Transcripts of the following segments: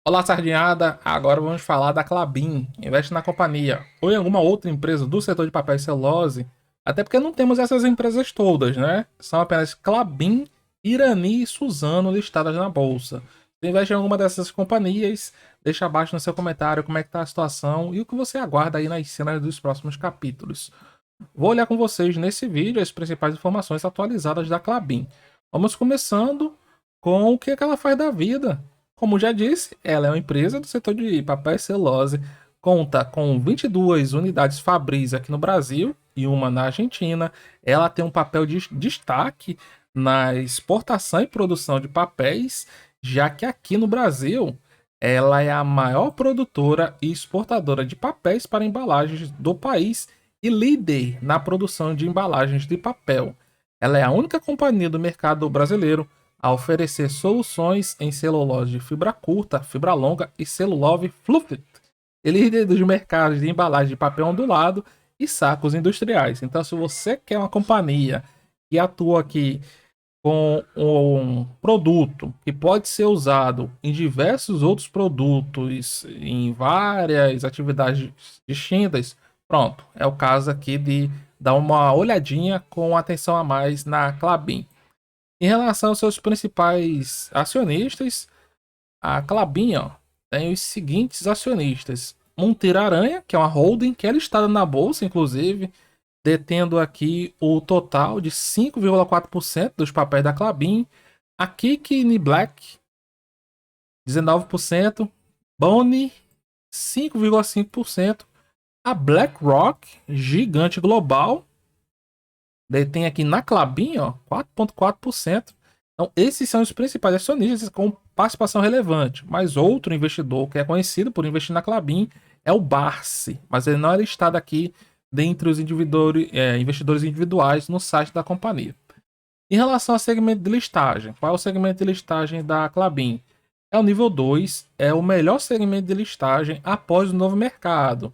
Olá, sardinhada! Agora vamos falar da Klabin. Investe na companhia ou em alguma outra empresa do setor de papel e celulose, até porque não temos essas empresas todas, né? São apenas Klabin, Irani e Suzano listadas na bolsa. Se investe em alguma dessas companhias, deixa abaixo no seu comentário como é que tá a situação e o que você aguarda aí nas cenas dos próximos capítulos. Vou olhar com vocês nesse vídeo as principais informações atualizadas da Klabin. Vamos começando com o que é que ela faz da vida. Como já disse, ela é uma empresa do setor de papel e celulose, conta com 22 unidades Fabris aqui no Brasil e uma na Argentina. Ela tem um papel de destaque na exportação e produção de papéis, já que aqui no Brasil ela é a maior produtora e exportadora de papéis para embalagens do país e líder na produção de embalagens de papel. Ela é a única companhia do mercado brasileiro a oferecer soluções em celulose de fibra curta, fibra longa e celulose fluffy. E líder dos mercados de embalagem de papel ondulado e sacos industriais. Então, se você quer uma companhia que atua aqui com um produto que pode ser usado em diversos outros produtos, em várias atividades distintas, pronto, é o caso aqui de dar uma olhadinha com atenção a mais na Klabin. Em relação aos seus principais acionistas, a Klabin ó, tem os seguintes acionistas: Monteiro Aranha, que é uma holding que é listada na bolsa, inclusive, detendo aqui o total de 5,4% dos papéis da Klabin. A Kikini Black, 19%. Boni, 5,5%. A BlackRock, gigante global, detém aqui na Klabin, ó, 4,4%. Então, esses são os principais acionistas com participação relevante. Mas outro investidor que é conhecido por investir na Klabin é o Barsi, mas ele não é listado aqui dentre os investidores individuais no site da companhia. Em relação ao segmento de listagem, qual é o segmento de listagem da Klabin? É o nível 2, é o melhor segmento de listagem após o novo mercado.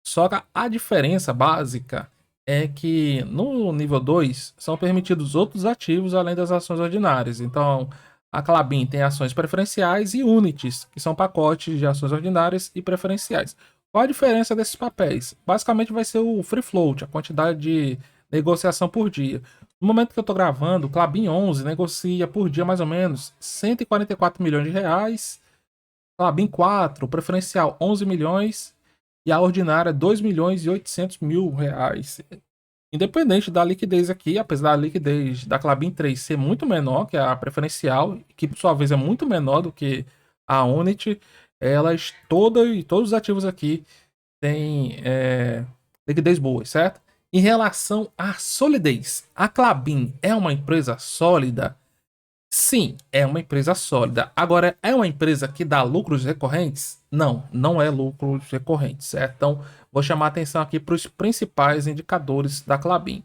Só que a diferença básica é que no nível 2 são permitidos outros ativos além das ações ordinárias. Então, a Klabin tem ações preferenciais e unities, que são pacotes de ações ordinárias e preferenciais. Qual a diferença desses papéis? Basicamente vai ser o free float, a quantidade de negociação por dia. No momento que eu estou gravando, o Klabin 11 negocia por dia mais ou menos 144 milhões de reais. Klabin 4, preferencial 11 milhões e a ordinária 2 milhões e 800 mil reais. Independente da liquidez aqui, apesar da liquidez da Klabin 3 ser muito menor que a preferencial, que por sua vez é muito menor do que a Unity, todos os ativos aqui têm liquidez boa, certo? Em relação à solidez, a Klabin é uma empresa sólida? Sim, é uma empresa sólida. Agora, é uma empresa que dá lucros recorrentes? Não, não é lucros recorrentes, certo? Então, vou chamar a atenção aqui para os principais indicadores da Klabin.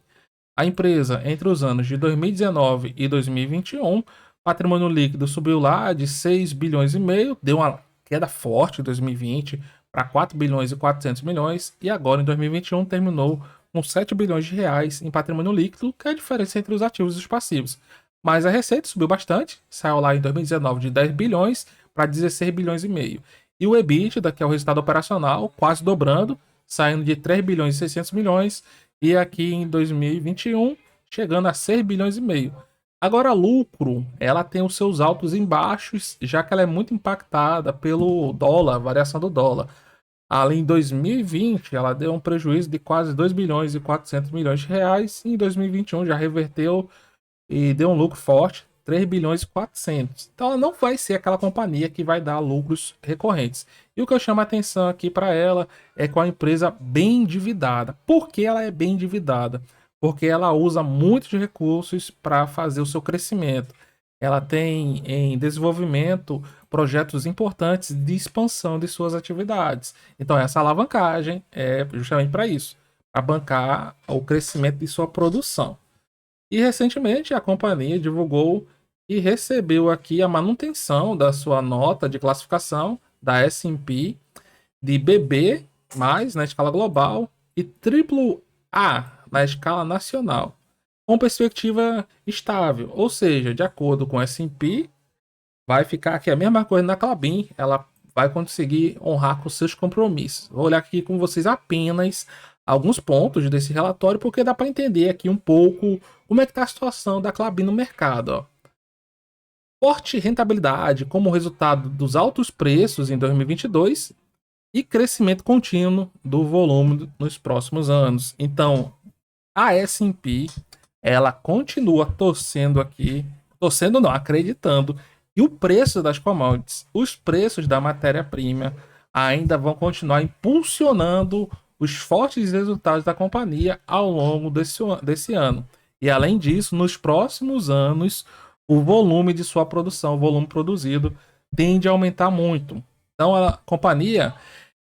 A empresa, entre os anos de 2019 e 2021, patrimônio líquido subiu lá de 6 bilhões e meio, deu uma queda forte em 2020 para 4 bilhões e 400 milhões e agora em 2021 terminou com 7 bilhões de reais em patrimônio líquido, que é a diferença entre os ativos e os passivos. Mas a receita subiu bastante, saiu lá em 2019 de 10 bilhões para 16 bilhões e meio. E o EBITDA, que é o resultado operacional, quase dobrando, saindo de 3 bilhões e 600 milhões e aqui em 2021 chegando a 6 bilhões e meio. Agora, lucro, ela tem os seus altos e baixos, já que ela é muito impactada pelo dólar, variação do dólar. Ali em 2020, ela deu um prejuízo de quase 2 bilhões e 400 milhões de reais, e em 2021 já reverteu e deu um lucro forte, 3 bilhões e 400. Então ela não vai ser aquela companhia que vai dar lucros recorrentes. E o que eu chamo a atenção aqui para ela é com a empresa bem endividada. Por que ela é bem endividada? Porque ela usa muitos recursos para fazer o seu crescimento. Ela tem em desenvolvimento projetos importantes de expansão de suas atividades. Então essa alavancagem é justamente para isso, para bancar o crescimento de sua produção. E recentemente a companhia divulgou que recebeu aqui a manutenção da sua nota de classificação da S&P de BB+, na escala global, e AAA na escala nacional, com perspectiva estável, ou seja, de acordo com a S&P, vai ficar aqui a mesma coisa na Klabin, ela vai conseguir honrar com seus compromissos. Vou olhar aqui com vocês apenas alguns pontos desse relatório, porque dá para entender aqui um pouco como é que está a situação da Klabin no mercado. Ó. Forte rentabilidade como resultado dos altos preços em 2022 e crescimento contínuo do volume nos próximos anos. Então, a S&P, ela continua acreditando que o preço das commodities, os preços da matéria-prima ainda vão continuar impulsionando os fortes resultados da companhia ao longo desse ano. E além disso, nos próximos anos, o volume de sua produção, o volume produzido, tende a aumentar muito. Então a companhia,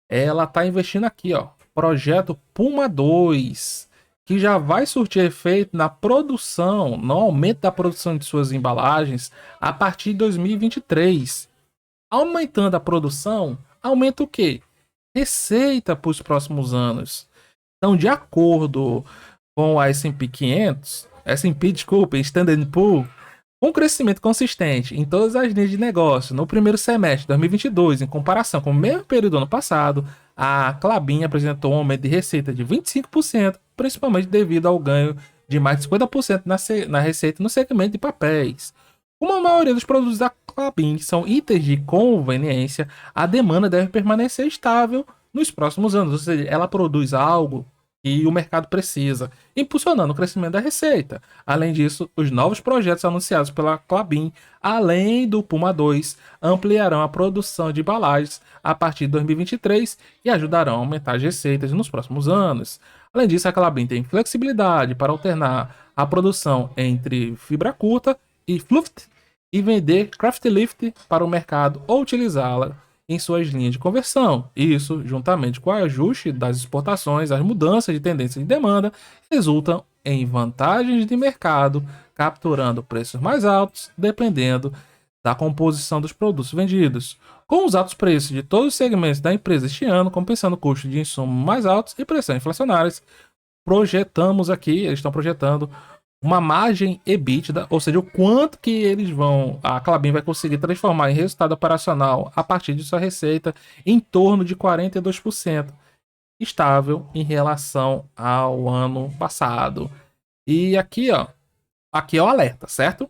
ela está investindo aqui, ó, projeto Puma 2, que já vai surtir efeito na produção, no aumento da produção de suas embalagens a partir de 2023. Aumentando a produção, aumenta o quê? Receita para os próximos anos. Então, de acordo com a S&P 500, Standard Poor's, com crescimento consistente em todas as linhas de negócio no primeiro semestre de 2022, em comparação com o mesmo período do ano passado, a Klabin apresentou um aumento de receita de 25%, principalmente devido ao ganho de mais de 50% na receita no segmento de papéis. Como a maioria dos produtos da Klabin são itens de conveniência, a demanda deve permanecer estável nos próximos anos, ou seja, ela produz algo que o mercado precisa, impulsionando o crescimento da receita. Além disso, os novos projetos anunciados pela Klabin, além do Puma 2, ampliarão a produção de embalagens a partir de 2023 e ajudarão a aumentar as receitas nos próximos anos. Além disso, a Klabin tem flexibilidade para alternar a produção entre fibra curta e fluff e vender Craft Lift para o mercado ou utilizá-la em suas linhas de conversão. Isso, juntamente com o ajuste das exportações, as mudanças de tendência de demanda, resultam em vantagens de mercado, capturando preços mais altos, dependendo da composição dos produtos vendidos. Com os altos preços de todos os segmentos da empresa este ano, compensando o custo de insumo mais altos e pressões inflacionárias, eles estão projetando uma margem EBITDA, ou seja, o quanto que a Klabin vai conseguir transformar em resultado operacional a partir de sua receita em torno de 42%, estável em relação ao ano passado. E aqui é o alerta, certo?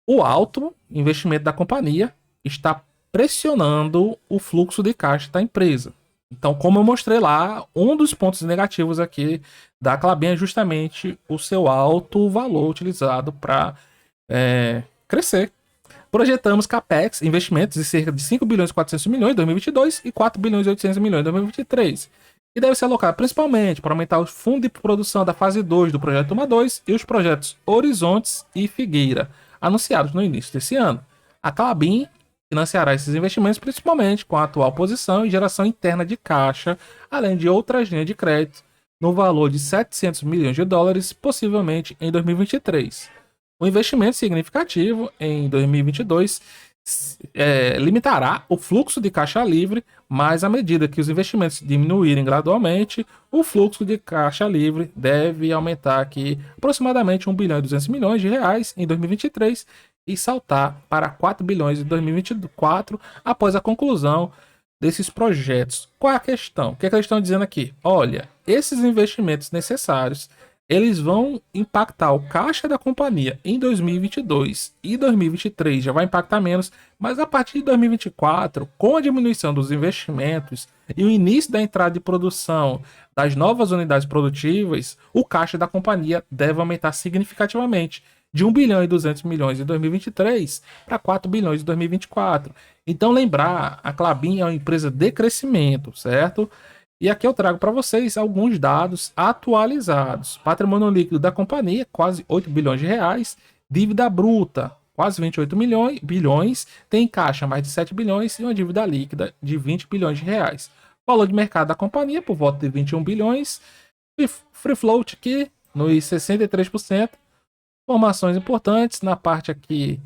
O alto investimento da companhia está pressionando o fluxo de caixa da empresa. Então, como eu mostrei lá, um dos pontos negativos aqui da Klabin é justamente o seu alto valor utilizado para crescer. Projetamos CAPEX, investimentos de cerca de 5 bilhões e 400 milhões em 2022 e 4 bilhões e 800 milhões em 2023. E deve ser alocado principalmente para aumentar o fundo de produção da fase 2 do projeto Puma 2 e os projetos Horizontes e Figueira, anunciados no início desse ano. A Klabin financiará esses investimentos principalmente com a atual posição e geração interna de caixa, além de outras linhas de crédito, no valor de 700 milhões de dólares, possivelmente em 2023. O investimento significativo em 2022 limitará o fluxo de caixa livre, mas à medida que os investimentos diminuírem gradualmente, o fluxo de caixa livre deve aumentar aqui aproximadamente 1 bilhão e 200 milhões de reais em 2023 e saltar para 4 bilhões em 2024 após a conclusão desses projetos. Qual é a questão? O que eles estão dizendo aqui? Olha, esses investimentos necessários, eles vão impactar o caixa da companhia em 2022 e 2023 já vai impactar menos, mas a partir de 2024, com a diminuição dos investimentos e o início da entrada de produção das novas unidades produtivas, o caixa da companhia deve aumentar significativamente, de 1 bilhão e 200 milhões em 2023 para 4 bilhões em 2024. Então lembrar, a Klabin é uma empresa de crescimento, certo? E aqui eu trago para vocês alguns dados atualizados. Patrimônio líquido da companhia, quase 8 bilhões de reais. Dívida bruta, quase 28 bilhões. Tem caixa, mais de 7 bilhões. E uma dívida líquida de 20 bilhões de reais. Valor de mercado da companhia, por volta de 21 bilhões. E free float aqui, nos 63%. Informações importantes na parte aqui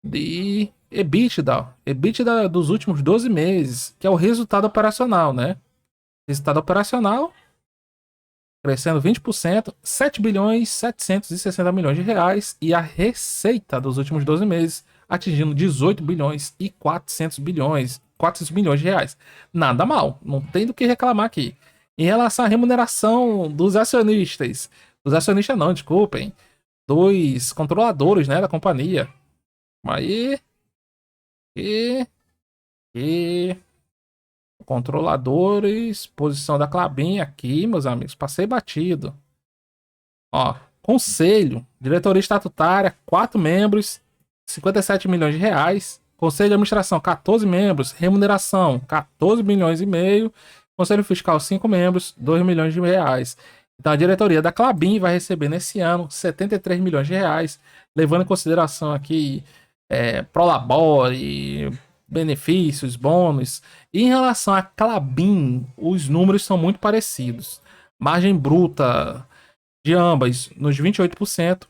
de EBITDA. EBITDA dos últimos 12 meses, que é o resultado operacional, né? Resultado operacional crescendo 20%, 7 bilhões 760 milhões de reais, e a receita dos últimos 12 meses atingindo 18 bilhões e 400 bilhões. 400 milhões de reais. Nada mal, não tem do que reclamar aqui. Em relação à remuneração dos acionistas não, desculpem, dos controladores, né, da companhia. Aí, e controladores, posição da Klabin aqui, meus amigos, passei batido. Ó, conselho, diretoria estatutária, 4 membros, 57 milhões de reais. Conselho de administração, 14 membros. Remuneração, 14 milhões e meio. Conselho fiscal, 5 membros, 2 milhões de reais. Então a diretoria da Klabin vai receber nesse ano 73 milhões de reais, levando em consideração aqui prolabore, benefícios, bônus. E em relação à Klabin, os números são muito parecidos. Margem bruta de ambas nos 28%.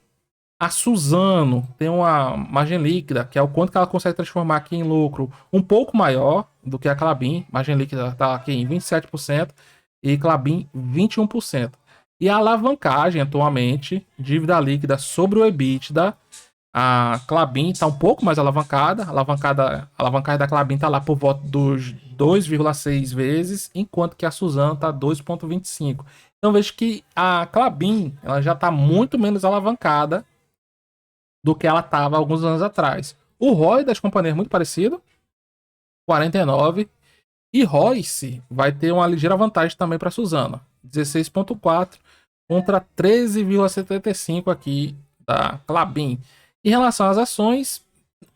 A Suzano tem uma margem líquida, que é o quanto que ela consegue transformar aqui em lucro, um pouco maior do que a Klabin. Margem líquida está aqui em 27% e Klabin 21%. E a alavancagem atualmente, dívida líquida sobre o EBITDA, a Klabin está um pouco mais alavancada. A alavancagem da Klabin está lá por volta dos 2,6 vezes, enquanto que a Suzano está 2,25. Então vejo que a Klabin ela já está muito menos alavancada do que ela estava alguns anos atrás. O ROI das companhias é muito parecido, 49. E ROIC vai ter uma ligeira vantagem também para a Suzano, 16,4 contra 13,75 aqui da Klabin. Em relação às ações,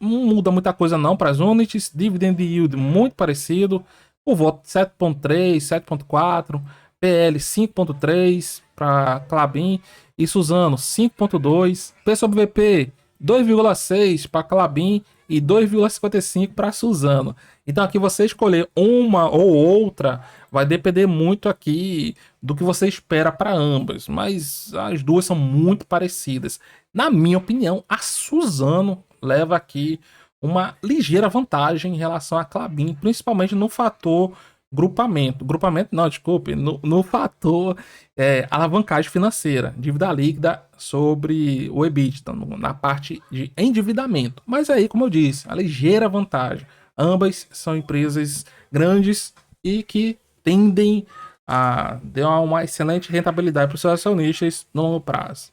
não muda muita coisa não para as units. Dividend yield muito parecido, por volta de 7,3, 7,4, PL 5,3 para Klabin e Suzano 5,2, P sobre VP 2,6 para Klabin e 2,55 para Suzano. Então aqui você escolher uma ou outra vai depender muito aqui do que você espera para ambas, mas as duas são muito parecidas. Na minha opinião, a Suzano leva aqui uma ligeira vantagem em relação à Klabin, principalmente no fator grupamento. Grupamento não, desculpe, no fator alavancagem financeira, dívida líquida sobre o EBITDA, na parte de endividamento. Mas aí, como eu disse, a ligeira vantagem. Ambas são empresas grandes e que tendem a dar uma excelente rentabilidade para os seus acionistas no longo prazo.